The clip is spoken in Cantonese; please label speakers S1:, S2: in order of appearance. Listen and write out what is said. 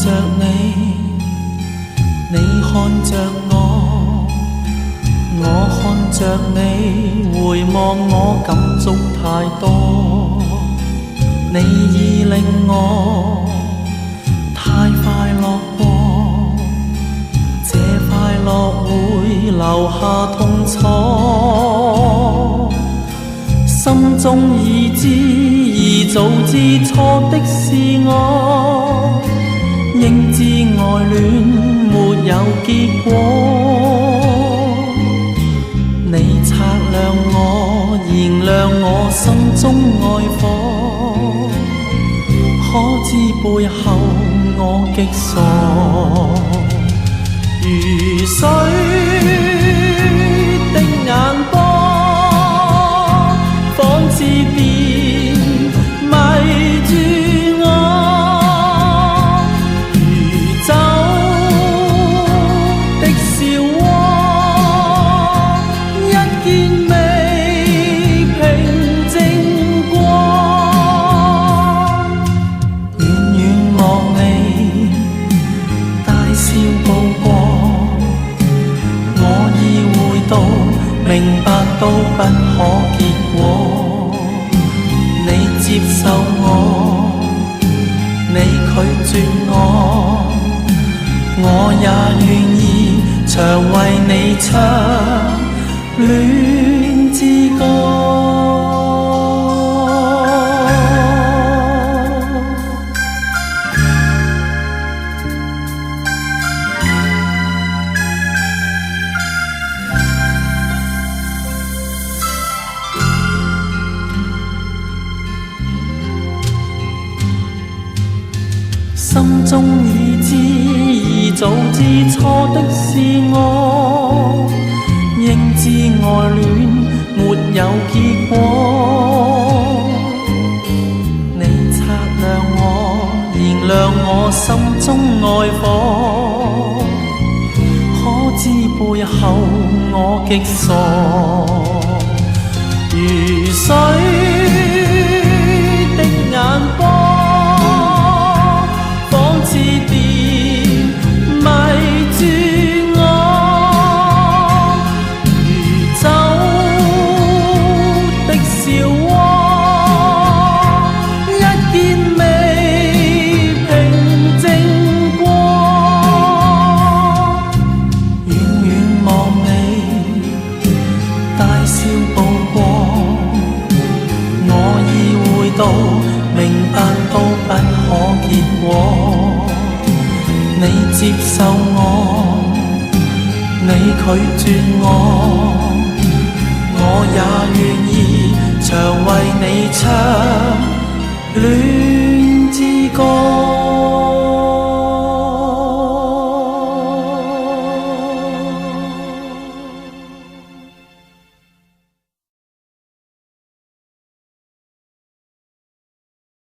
S1: 着你，你看着我，我看着你，回望我感觸太多，你已令我太快樂過，這快樂會留下痛楚，心中已知而早知錯的是我，應知愛戀沒有結果，你擦亮我，燃亮我心中愛火，可知背後我極傻，如水的眼波，仿似電迷住我，如酒的笑窩，一見未平靜過，遠遠望你大笑步過，我已會到明白到不可結果，你接受我，你拒絕我，我也願意常為你唱戀之歌。心中已知而早知錯的是我，應知愛戀沒有結果，你擦亮我，燃亮我心中愛火，可知背後我極傻，如水的眼波，仿似電迷住我，如酒的笑窩，一見未平靜過，遠遠望你大笑步過，我已會到明白到不可結果，你接受我，你拒絕我，我也願意常為你唱戀之歌。